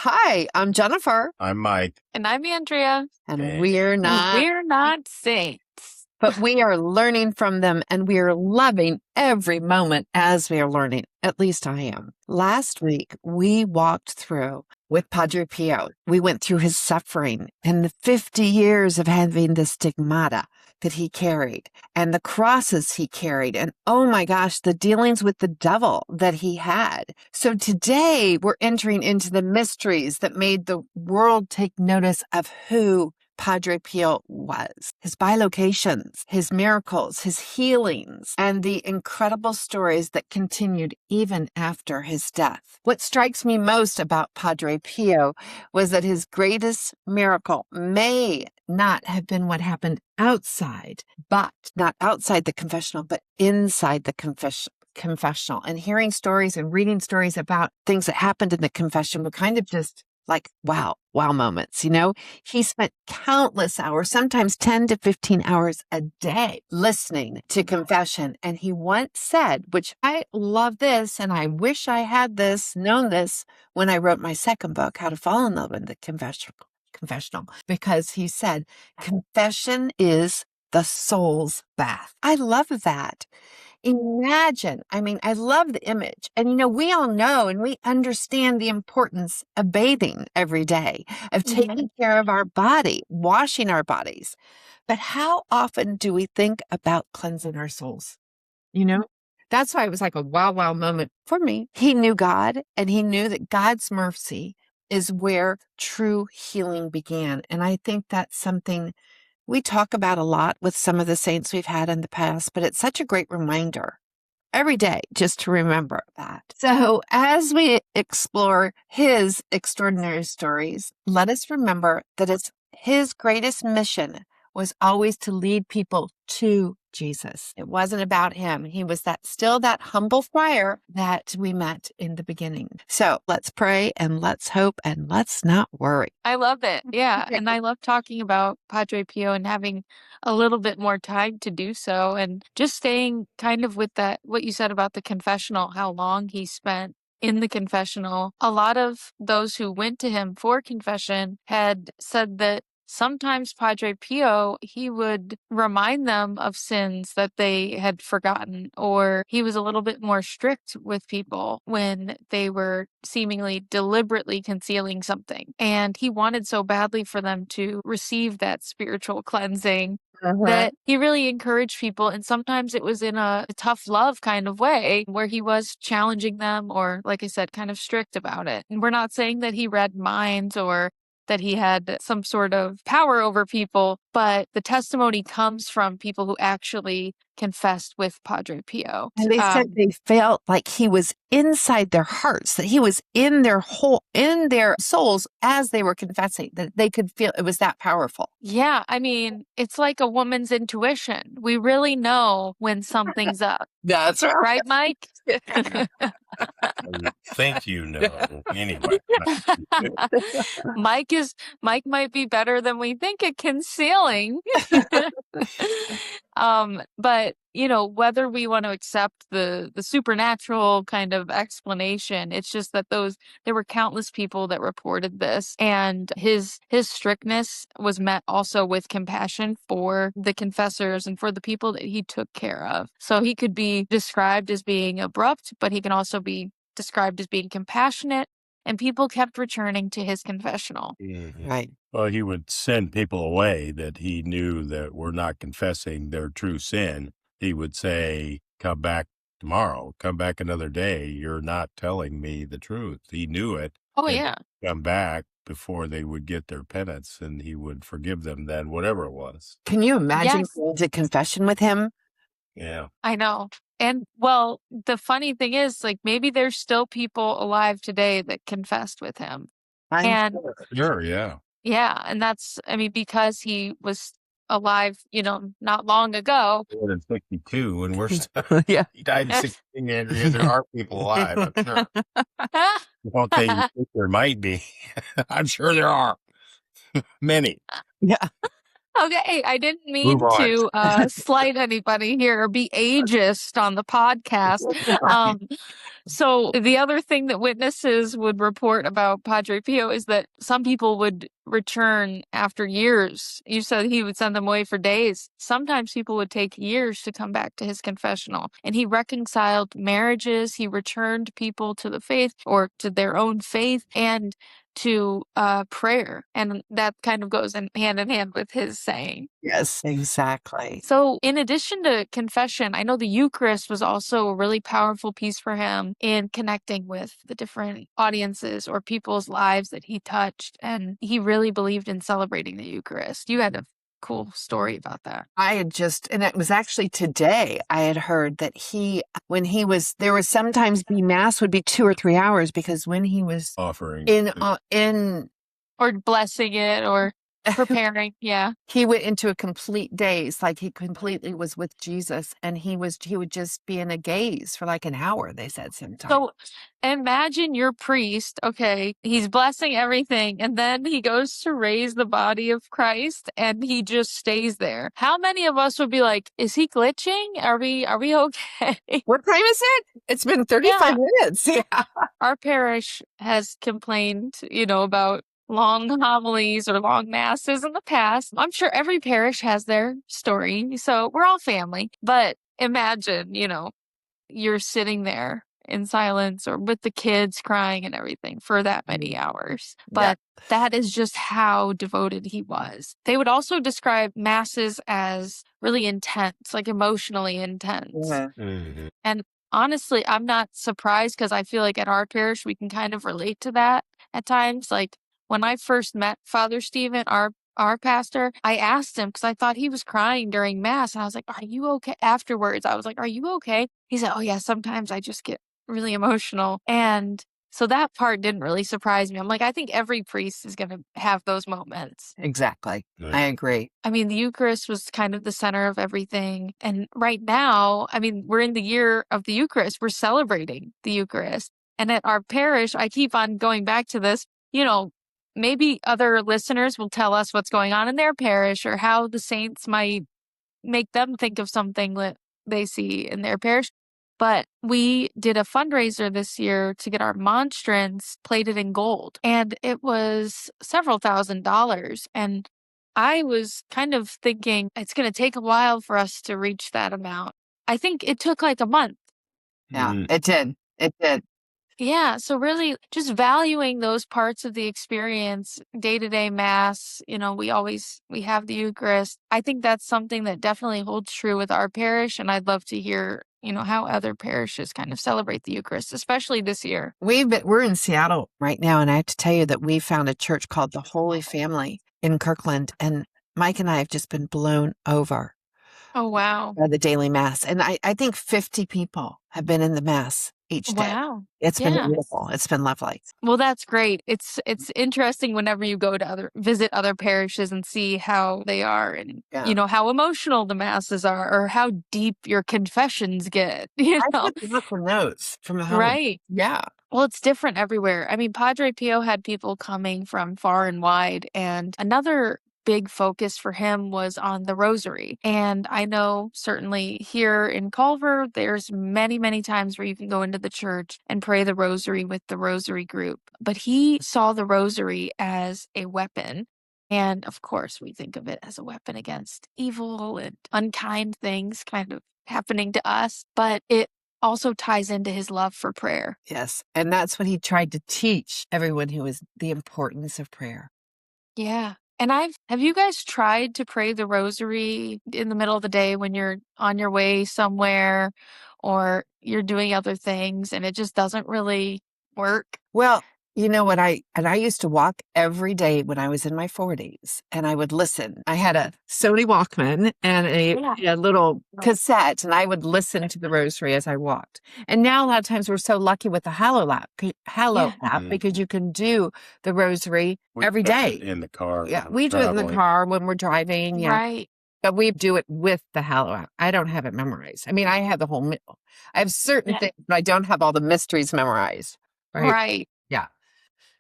Hi, I'm Jennifer. I'm Mike. And I'm Andrea. And we're not saints. But we are learning from them, and we are loving every moment as we are learning. At least I am. Last week, we walked through with Padre Pio. We went through his suffering and the 50 years of having the stigmata that he carried and the crosses he carried. And oh my gosh, the dealings with the devil that he had. So today we're entering into the mysteries that made the world take notice of who Padre Pio was, his bilocations, his miracles, his healings, and the incredible stories that continued even after his death. What strikes me most about Padre Pio was that his greatest miracle may not have been what happened outside, but not outside the confessional, but inside the confessional. And hearing stories and reading stories about things that happened in the confession were kind of just like, wow moments. You know, he spent countless hours, sometimes 10 to 15 hours a day listening to confession. And he once said, which I love this, and I wish I had known this when I wrote my second book, How to Fall in Love in the Confessional, because he said, confession is the soul's bath. I love that. Imagine, I love the image. And, we all know and we understand the importance of bathing every day, of taking care of our body, washing our bodies. But how often do we think about cleansing our souls? That's why it was like a wow moment for me. He knew God, and he knew that God's mercy is where true healing began. And I think that's something we talk about a lot with some of the saints we've had in the past, but it's such a great reminder every day just to remember that. So as we explore his extraordinary stories, let us remember that his greatest mission was always to lead people to Jesus. It wasn't about him. He was still that humble friar that we met in the beginning. So let's pray and let's hope and let's not worry. I love it. Yeah. And I love talking about Padre Pio and having a little bit more time to do so. And just staying kind of with that, what you said about the confessional, how long he spent in the confessional. A lot of those who went to him for confession had said that sometimes Padre Pio, he would remind them of sins that they had forgotten, or he was a little bit more strict with people when they were seemingly deliberately concealing something. And he wanted so badly for them to receive that spiritual cleansing that he really encouraged people. And sometimes it was in a tough love kind of way where he was challenging them, or like I said, kind of strict about it. And we're not saying that he read minds or that he had some sort of power over people, but the testimony comes from people who actually confessed with Padre Pio. And they said they felt like he was inside their hearts, that he was in their souls as they were confessing, that they could feel it was that powerful. Yeah, it's like a woman's intuition. We really know when something's up. That's right. Right, Mike? I think you know. Anyway. Mike might be better than we think at concealing. But whether we want to accept the supernatural kind of explanation, it's just that there were countless people that reported this, and his strictness was met also with compassion for the confessors and for the people that he took care of. So he could be described as being abrupt, but he can also be described as being compassionate, and people kept returning to his confessional. Mm-hmm. Right. Well, he would send people away that he knew that were not confessing their true sin. He would say, come back tomorrow, come back another day. You're not telling me the truth. He knew it. Oh, yeah. Come back before they would get their penance, and he would forgive them then, whatever it was. Can you imagine going to confession with him? Yeah. I know. And well, the funny thing is, like, maybe there's still people alive today that confessed with him. Sure, yeah. Yeah. And that's, because he was alive, not long ago. More than 62, and we're still, Yeah. he died in 16, Andrea. There are people alive, I'm sure. Won't they think there might be? I'm sure there are. Many. Yeah. Okay, I didn't mean to slight anybody here or be ageist on the podcast. So the other thing that witnesses would report about Padre Pio is that some people would return after years. You said he would send them away for days. Sometimes people would take years to come back to his confessional. And he reconciled marriages. He returned people to the faith or to their own faith and to prayer. And that kind of goes in hand with his saying. Yes, exactly. So in addition to confession, I know the Eucharist was also a really powerful piece for him in connecting with the different audiences or people's lives that he touched. And he really believed in celebrating the Eucharist. You had a cool story about that. And it was actually today, I had heard that there was sometimes the Mass would be 2 or 3 hours because when he was offering in or blessing it or preparing. Yeah. He went into a complete daze, like he completely was with Jesus, and he would just be in a gaze for like an hour, they said sometimes. So imagine your priest, okay, he's blessing everything, and then he goes to raise the body of Christ and he just stays there. How many of us would be like, is he glitching? Are we okay? What time is it? It's been 35 minutes. Yeah. Our parish has complained, about long homilies or long masses in the past. I'm sure every parish has their story, so we're all family. But imagine, you're sitting there in silence or with the kids crying and everything for that many hours. But that is just how devoted he was. They would also describe masses as really intense, like emotionally intense. Yeah. Mm-hmm. And honestly, I'm not surprised because I feel like at our parish, we can kind of relate to that at times. Like when I first met Father Stephen, our pastor, I asked him because I thought he was crying during Mass. And I was like, are you okay? Afterwards, I was like, are you okay? He said, oh yeah, sometimes I just get really emotional. And so that part didn't really surprise me. I'm like, I think every priest is going to have those moments. Exactly. Right. I agree. I mean, the Eucharist was kind of the center of everything. And right now, I mean, we're in the year of the Eucharist. We're celebrating the Eucharist. And at our parish, I keep on going back to this, maybe other listeners will tell us what's going on in their parish or how the saints might make them think of something that they see in their parish. But we did a fundraiser this year to get our monstrance plated in gold. And it was several $1,000s. And I was kind of thinking it's going to take a while for us to reach that amount. I think it took like a month. Yeah, it did. It did. Yeah. So really just valuing those parts of the experience, day-to-day Mass, we have the Eucharist. I think that's something that definitely holds true with our parish. And I'd love to hear, how other parishes kind of celebrate the Eucharist, especially this year. We're in Seattle right now. And I have to tell you that we found a church called the Holy Family in Kirkland. And Mike and I have just been blown over. Oh, wow. By the daily Mass. And I think 50 people have been in the Mass each day. Wow. It's been beautiful. It's been lovely. Well, that's great. It's interesting whenever you go to visit other parishes and see how they are and, how emotional the Masses are or how deep your confessions get, I took lots of notes from home. Right. Yeah. Well, it's different everywhere. I mean, Padre Pio had people coming from far and wide, and another big focus for him was on the Rosary. And I know certainly here in Culver, there's many, many times where you can go into the church and pray the Rosary with the Rosary group. But he saw the Rosary as a weapon. And of course, we think of it as a weapon against evil and unkind things kind of happening to us. But it also ties into his love for prayer. Yes. And that's what he tried to teach everyone who was the importance of prayer. Yeah. And have you guys tried to pray the Rosary in the middle of the day when you're on your way somewhere or you're doing other things and it just doesn't really work? Well, you know what? I used to walk every day when I was in my 40s and I would listen. I had a Sony Walkman and a little cassette and I would listen to the Rosary as I walked. And now a lot of times we're so lucky with the Hallow app because you can do the Rosary every day. In the car. Yeah, we do it in the car when we're driving. Yeah. Right. But we do it with the Hallow app. I don't have it memorized. I mean, I have I have certain things, but I don't have all the mysteries memorized. Right. Yeah.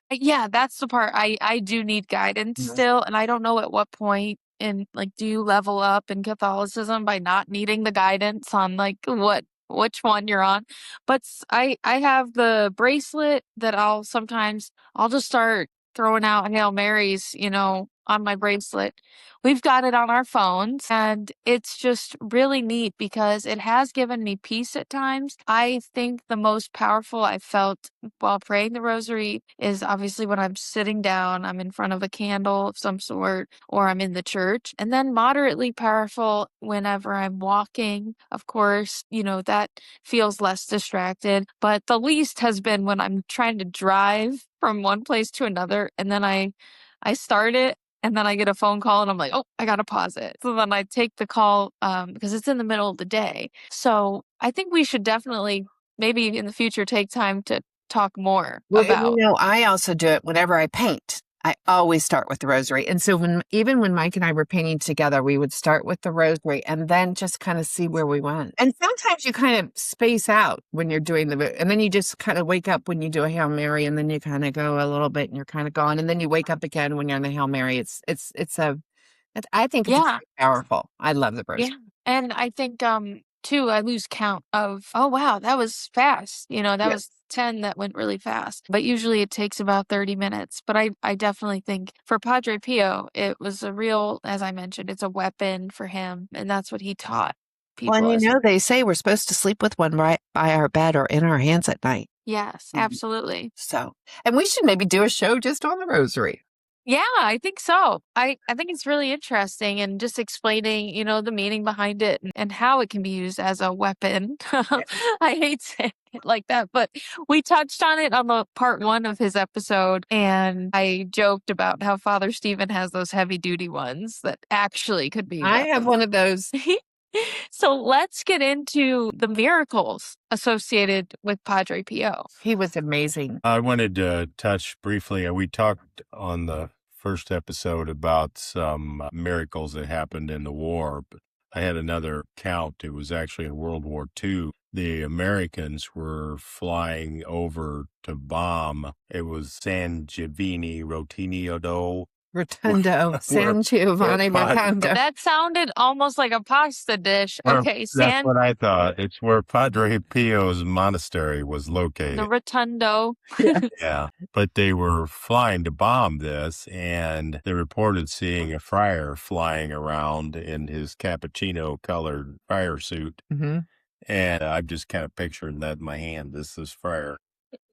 Yeah, that's the part I do need guidance still. And I don't know at what point do you level up in Catholicism by not needing the guidance on what which one you're on. But I have the bracelet that I'll just start throwing out Hail Marys, on my bracelet. We've got it on our phones, and it's just really neat because it has given me peace at times. I think the most powerful I've felt while praying the rosary is obviously when I'm sitting down, I'm in front of a candle of some sort, or I'm in the church, and then moderately powerful whenever I'm walking. Of course, that feels less distracted, but the least has been when I'm trying to drive from one place to another, and then I start it, and then I get a phone call and I'm like, oh, I gotta pause it. So then I take the call because it's in the middle of the day. So I think we should definitely maybe in the future take time to talk more Well, about. I also do it whenever I paint. I always start with the rosary. And so even when Mike and I were painting together, we would start with the rosary and then just kind of see where we went. And sometimes you kind of space out when you're doing and then you just kind of wake up when you do a Hail Mary, and then you kind of go a little bit and you're kind of gone. And then you wake up again when you're in the Hail Mary. I think it's Yeah. very powerful. I love the rosary. Yeah. And I think, too, I lose count of, oh, wow, that was fast. That was 10 that went really fast. But usually it takes about 30 minutes. But I definitely think for Padre Pio, it was a real, as I mentioned, it's a weapon for him. And that's what he taught people. Well, and they say we're supposed to sleep with one right by our bed or in our hands at night. Yes, absolutely. So, and we should maybe do a show just on the rosary. Yeah, I think so. I think it's really interesting, and just explaining, the meaning behind it and how it can be used as a weapon. I hate saying it like that, but we touched on it on the part 1 of his episode, and I joked about how Father Stephen has those heavy duty ones that actually could be I have weapons. one of those. So let's get into the miracles associated with Padre Pio. He was amazing. I wanted to touch briefly. We talked on the first episode about some miracles that happened in the war, but I had another count. It was actually in World War II. The Americans were flying over to bomb. It was San Giovanni Rotundo, San Giovanni Rotundo. That sounded almost like a pasta dish. Okay, that's what I thought. It's where Padre Pio's monastery was located. The Rotundo. Yeah, but they were flying to bomb this, and they reported seeing a friar flying around in his cappuccino-colored friar suit. Mm-hmm. And I'm just kind of picturing that in my hand. This is friar.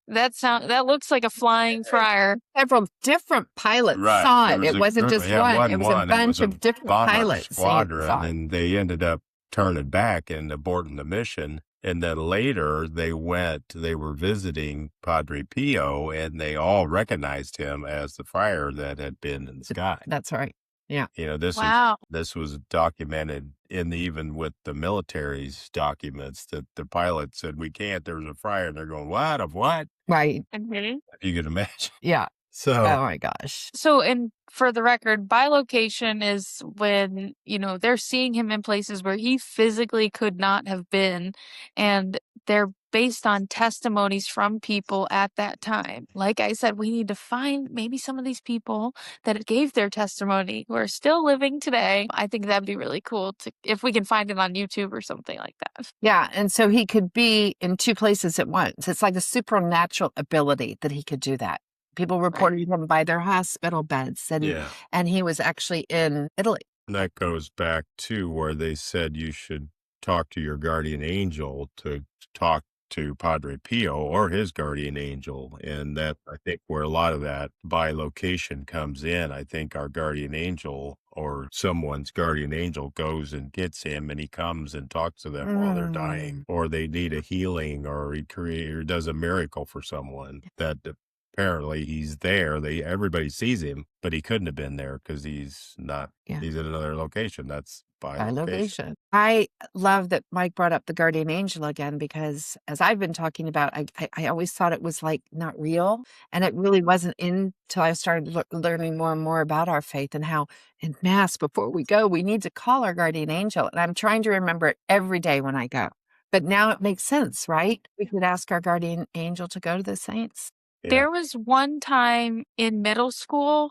That looks like a flying friar. Several different pilots saw it. It wasn't just one. It was a bunch of different pilots. Squadron, and they ended up turning back and aborting the mission. And then later they were visiting Padre Pio, and they all recognized him as the friar that had been in the sky. That's right. Yeah. This was documented even with the military's documents that the pilot said, we can't, there's a friar. And they're going, what? Of what? Right. Mm-hmm. You can imagine. Yeah. So, oh my gosh. So, and for the record, bilocation is when, they're seeing him in places where he physically could not have been. And they're based on testimonies from people at that time. Like I said, we need to find maybe some of these people that gave their testimony who are still living today. I think that'd be really cool if we can find it on YouTube or something like that. Yeah. And so he could be in 2 places at once. It's like a supernatural ability that he could do that. People reported him by their hospital beds, and he was actually in Italy. That goes back to where they said you should talk to your guardian angel to talk to Padre Pio or his guardian angel. And that, I think, where a lot of that bilocation comes in. I think our guardian angel or someone's guardian angel goes and gets him, and he comes and talks to them while they're dying, or they need a healing, or he does a miracle for someone that apparently he's there. Everybody sees him, but he couldn't have been there because he's not. Yeah. He's in another location. That's bilocation. I love that Mike brought up the guardian angel again, because as I've been talking about, I always thought it was like not real, and it really wasn't until I started learning more and more about our faith and how in Mass before we go, we need to call our guardian angel, and I'm trying to remember it every day when I go. But now it makes sense, right? We could ask our guardian angel to go to the saints. Yeah. There was one time in middle school,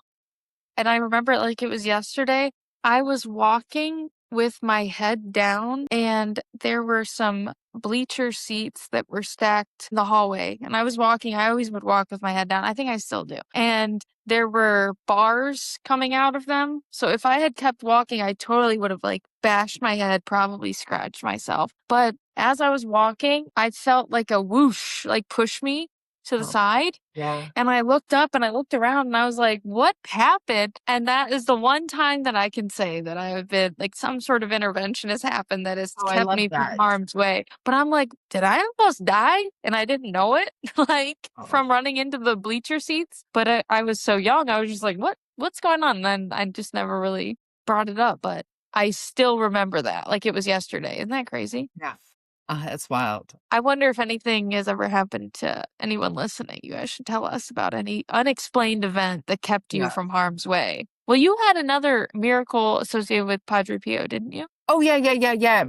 and I remember it like it was yesterday. I was walking with my head down, and there were some bleacher seats that were stacked in the hallway. And I was walking, I always would walk with my head down. I think I still do. And there were bars coming out of them. So if I had kept walking, I totally would have like bashed my head, probably scratched myself. But as I was walking, I felt like a whoosh, like push me to the side. Yeah. And I looked up and I looked around and I was like, what happened? And that is the one time that I can say that I have been like some sort of intervention has happened that has I kept love me from that. harm's way. But I'm like, did I almost die? And I didn't know it, like from running into the bleacher seats. But I was so young, I was just like, what's going on? And then I just never really brought it up. But I still remember that like it was yesterday. Isn't that crazy? Yeah. That's wild. I wonder if anything has ever happened to anyone listening. You guys should tell us about any unexplained event that kept you from harm's way. Well, you had another miracle associated with Padre Pio, didn't you? Oh, yeah.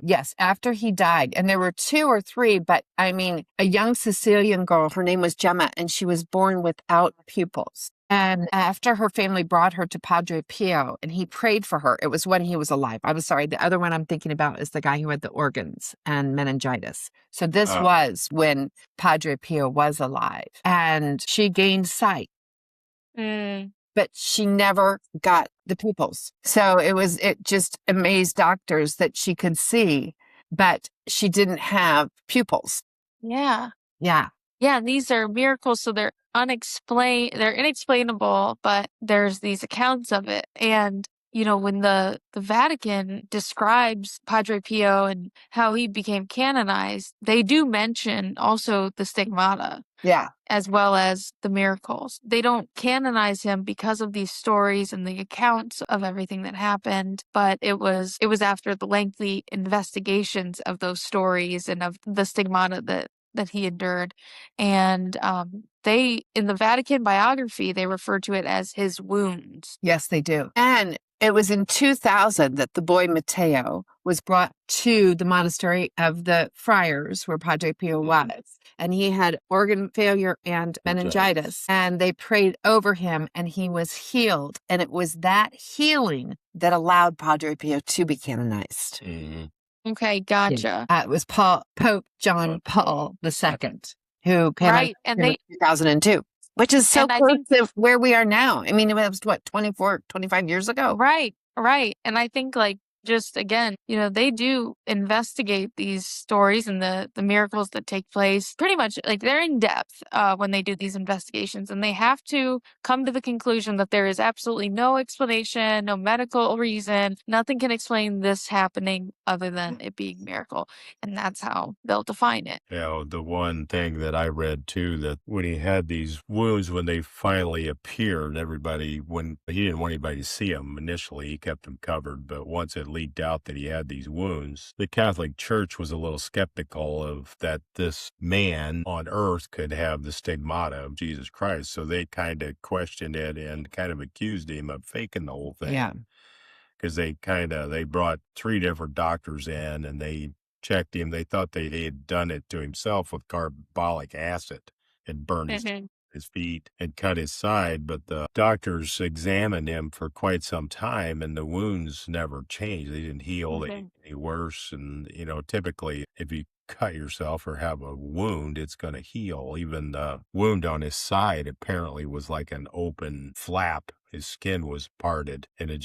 Yes, after he died. And there were 2 or 3, but I mean, a young Sicilian girl, her name was Gemma, and she was born without pupils. And after her family brought her to Padre Pio and he prayed for her, it was when he was alive. I'm sorry. The other one I'm thinking about is the guy who had the organs and meningitis. So this was when Padre Pio was alive and she gained sight. But she never got the pupils. So it just amazed doctors that she could see, but she didn't have pupils. Yeah. Yeah. Yeah, and these are miracles, so they're inexplainable, but there's these accounts of it. And when the Vatican describes Padre Pio and how he became canonized, they do mention also the Stigmata. Yeah. As well as the miracles. They don't canonize him because of these stories and the accounts of everything that happened, but it was after the lengthy investigations of those stories and of the stigmata that he endured. And they, in the Vatican biography, they refer to it as his wounds. Yes, they do. And it was in 2000 that the boy Matteo was brought to the monastery of the friars where Padre Pio was. And he had organ failure and meningitis. And they prayed over him and he was healed. And it was that healing that allowed Padre Pio to be canonized. Okay, gotcha. It was Pope John Paul II who canonized him in 2002. Which is so close to where we are now. I mean, it was, 25 years ago? Right. And I think, like, just again, they do investigate these stories and the miracles that take place. Pretty much, like, they're in depth when they do these investigations. And they have to come to the conclusion that there is absolutely no explanation, no medical reason. Nothing can explain this happening other than it being a miracle. And that's how they'll define it. The one thing that I read too, that when he had these wounds, when they finally appeared, when he didn't want anybody to see them initially, he kept them covered. But once it leaked out that he had these wounds, the Catholic Church was a little skeptical of that this man on earth could have the stigmata of Jesus Christ. So they kind of questioned it and kind of accused him of faking the whole thing. Yeah. Because they brought 3 different doctors in and they checked him. They thought they had done it to himself with carbolic acid and burned his feet and cut his side. But the doctors examined him for quite some time and the wounds never changed. They didn't heal any worse. And, typically if you cut yourself or have a wound, it's going to heal. Even the wound on his side apparently was like an open flap. His skin was parted and it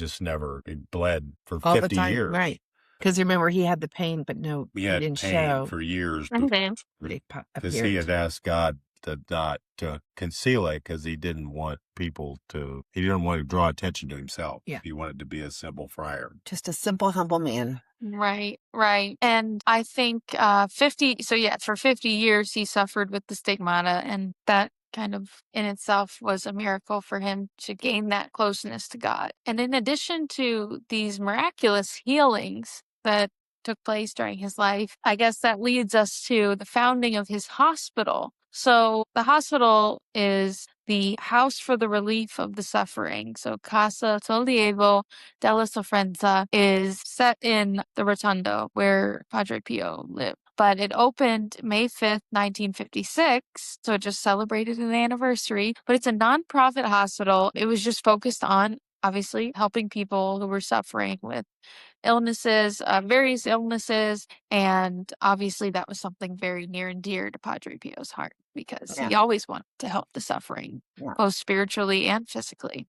bled for all 50 the time, years. Right. Because remember, he had the pain, but no, He he had didn't pain show. for years Because he had asked God not to conceal it because he didn't want to draw attention to himself. Yeah. He wanted to be a simple friar. Just a simple, humble man. Right. And I think for 50 years he suffered with the stigmata, and that kind of in itself was a miracle for him to gain that closeness to God. And in addition to these miraculous healings that took place during his life, I guess that leads us to the founding of his hospital. So the hospital is the house for the relief of the suffering. So Casa Sollievo della Sofferenza is set in the Rotondo where Padre Pio lived. But it opened May 5th, 1956, so it just celebrated an anniversary. But it's a nonprofit hospital. It was just focused on, obviously, helping people who were suffering with illnesses, various illnesses. And obviously that was something very near and dear to Padre Pio's heart because Yeah. he always wanted to help the suffering, Yeah. both spiritually and physically.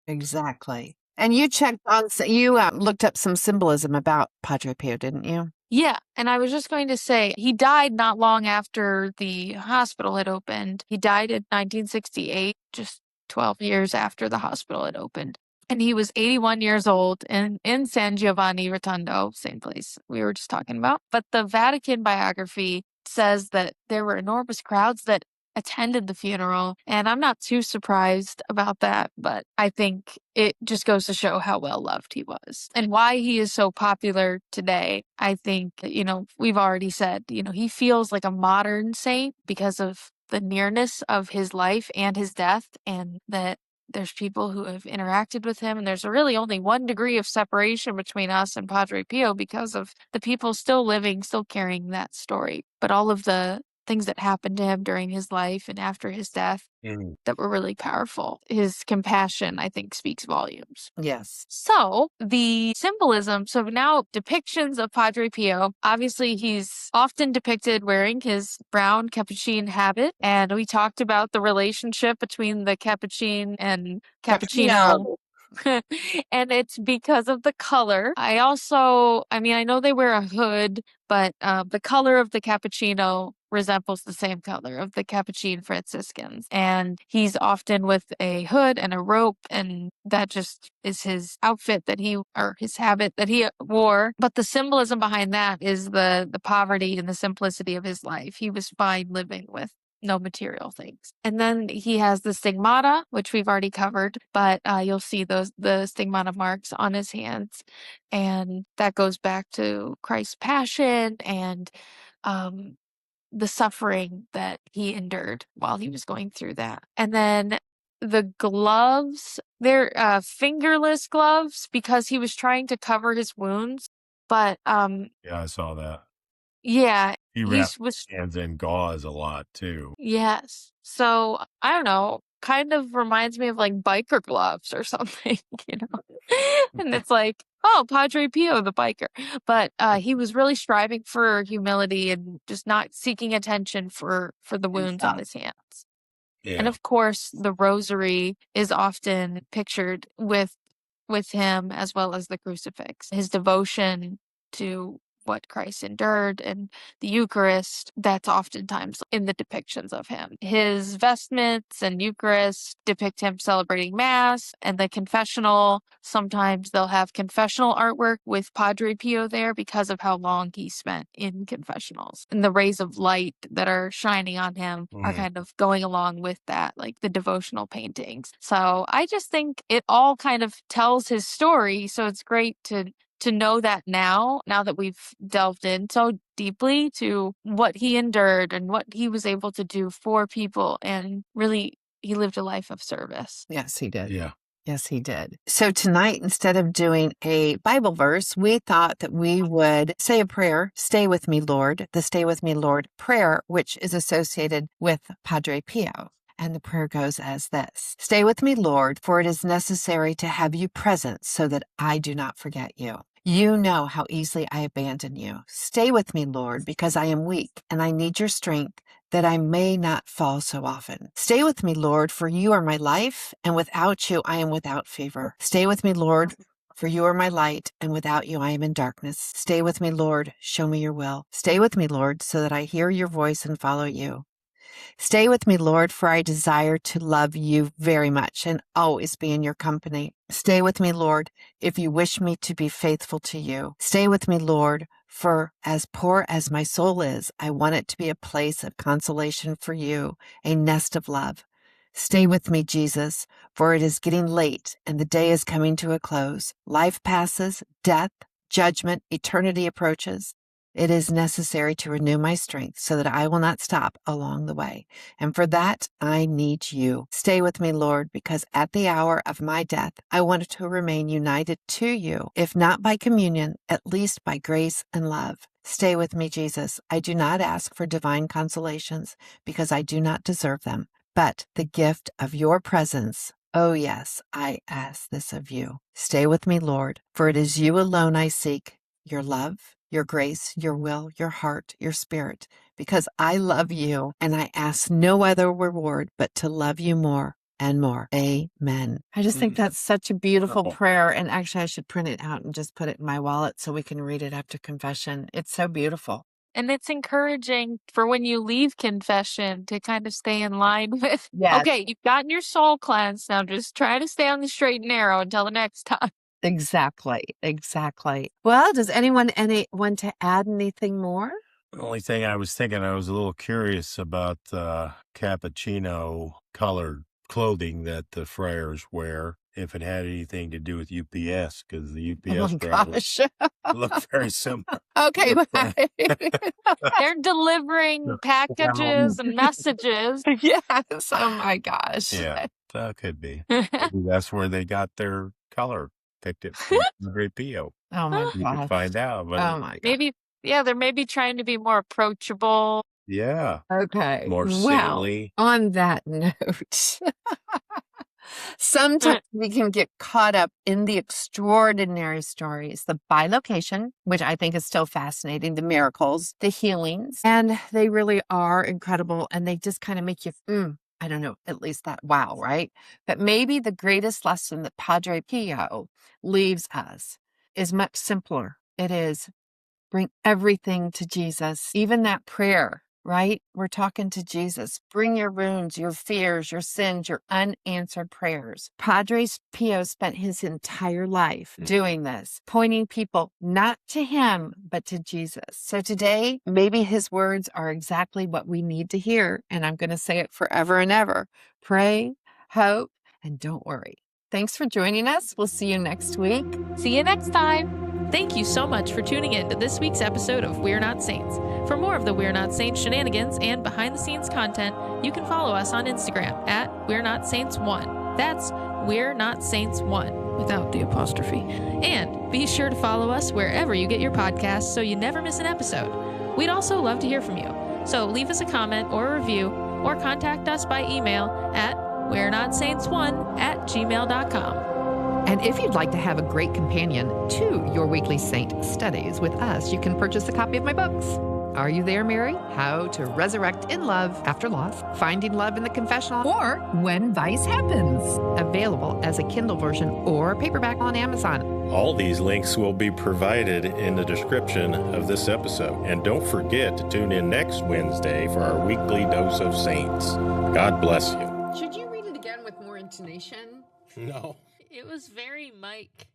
Exactly. And you checked on, you looked up some symbolism about Padre Pio, didn't you? Yeah, and I was just going to say, he died not long after the hospital had opened. He died in 1968, just 12 years after the hospital had opened. And he was 81 years old in San Giovanni Rotondo, same place we were just talking about. But the Vatican biography says that there were enormous crowds that attended the funeral. And I'm not too surprised about that, but I think it just goes to show how well loved he was and why he is so popular today. I think, we've already said, he feels like a modern saint because of the nearness of his life and his death, and that there's people who have interacted with him, and there's really only 1 degree of separation between us and Padre Pio because of the people still living, still carrying that story. But all of the things that happened to him during his life and after his death that were really powerful. His compassion, I think, speaks volumes. Yes. So the symbolism, so now depictions of Padre Pio, obviously he's often depicted wearing his brown capuchin habit. And we talked about the relationship between the capuchin and cappuccino. And it's because of the color. I know they wear a hood, but the color of the cappuccino resembles the same color of the Capuchin Franciscans. And he's often with a hood and a rope, and that just is his outfit or his habit that he wore. But the symbolism behind that is the poverty and the simplicity of his life. He was fine living with no material things. And then he has the stigmata, which we've already covered, but you'll see the stigmata marks on his hands. And that goes back to Christ's passion and the suffering that he endured while he was going through that. And then the gloves, they're fingerless gloves because he was trying to cover his wounds. But Yeah, I saw that. yeah, He wrapped his hands in gauze a lot too. Yes. So I don't know, kind of reminds me of like biker gloves or something, And it's like, oh, Padre Pio, the biker. But he was really striving for humility and just not seeking attention for the wounds on his hands. Yeah. And of course, the Rosary is often pictured with him as well as the crucifix. His devotion to what Christ endured and the Eucharist, that's oftentimes in the depictions of him. His vestments and Eucharist depict him celebrating Mass, and the confessional, sometimes they'll have confessional artwork with Padre Pio there because of how long he spent in confessionals. And the rays of light that are shining on him are kind of going along with that, like the devotional paintings. So I just think it all kind of tells his story. So it's great to know that now that we've delved in so deeply to what he endured and what he was able to do for people. And really, he lived a life of service. Yes, he did. Yeah. Yes, he did. So tonight, instead of doing a Bible verse, we thought that we would say a prayer, Stay with me, Lord, the Stay with me, Lord prayer, which is associated with Padre Pio. And the prayer goes as this: Stay with me, Lord, for it is necessary to have you present so that I do not forget you. You know how easily I abandon you. Stay with me, Lord, because I am weak and I need your strength, that I may not fall so often. Stay with me, Lord, for you are my life, and without you I am without favor. Stay with me, Lord, for you are my light, and without you I am in darkness. Stay with me, Lord, show me your will. Stay with me, Lord, so that I hear your voice and follow you. Stay with me, Lord, for I desire to love you very much and always be in your company. Stay with me, Lord, if you wish me to be faithful to you. Stay with me, Lord, for as poor as my soul is, I want it to be a place of consolation for you, a nest of love. Stay with me, Jesus, for it is getting late and the day is coming to a close. Life passes, death, judgment, eternity approaches. It is necessary to renew my strength so that I will not stop along the way. And for that, I need you. Stay with me, Lord, because at the hour of my death, I want to remain united to you, if not by communion, at least by grace and love. Stay with me, Jesus. I do not ask for divine consolations because I do not deserve them, but the gift of your presence Oh, yes, I ask this of you. Stay with me, Lord, for it is you alone I seek, your love, your grace, your will, your heart, your spirit, because I love you and I ask no other reward but to love you more and more. Amen. I just think that's such a beautiful Oh. prayer. And actually, I should print it out and just put it in my wallet so we can read it after confession. It's so beautiful. And it's encouraging for when you leave confession to kind of stay in line with, Yes. okay, you've gotten your soul cleansed. Now just try to stay on the straight and narrow until the next time. Exactly. Exactly. Well, does anyone want to add anything more? The only thing I was thinking, I was a little curious about cappuccino colored clothing that the friars wear, if it had anything to do with UPS, because the UPS drivers Gosh. look very similar. Okay. They're delivering packages and messages. Yes. Oh my gosh. Yeah, that could be. Maybe that's where they got their color, picked it from Padre Pio. Oh my You gosh. could find out, but Oh my god. Maybe, yeah, they're maybe trying to be more approachable. yeah, Okay. more Well, saintly. on that note, sometimes we can get caught up in the extraordinary stories, the bilocation, which I think is still fascinating, the miracles, the healings, and they really are incredible. And they just kind of make you, I don't know, at least that wow, right? But maybe the greatest lesson that Padre Pio leaves us is much simpler. It is bring everything to Jesus, even that prayer, right? We're talking to Jesus. Bring your wounds, your fears, your sins, your unanswered prayers. Padre Pio spent his entire life doing this, pointing people not to him, but to Jesus. So today, maybe his words are exactly what we need to hear. And I'm going to say it forever and ever. Pray, hope, and don't worry. Thanks for joining us. We'll see you next week. See you next time. Thank you so much for tuning in to this week's episode of We're Not Saints. For more of the We're Not Saints shenanigans and behind-the-scenes content, you can follow us on Instagram at We're Not Saints 1. That's We're Not Saints 1, without the apostrophe. And be sure to follow us wherever you get your podcasts so you never miss an episode. We'd also love to hear from you. So leave us a comment or a review, or contact us by email at we'renotsaints1@gmail.com. And if you'd like to have a great companion to your weekly saint studies with us, you can purchase a copy of my books. Are You There, Mary? How to Resurrect in Love After Loss, Finding Love in the Confessional, or When Vice Happens. Available as a Kindle version or paperback on Amazon. All these links will be provided in the description of this episode. And don't forget to tune in next Wednesday for our weekly dose of saints. God bless you. Should you read it again with more intonation? No. It was very Mike.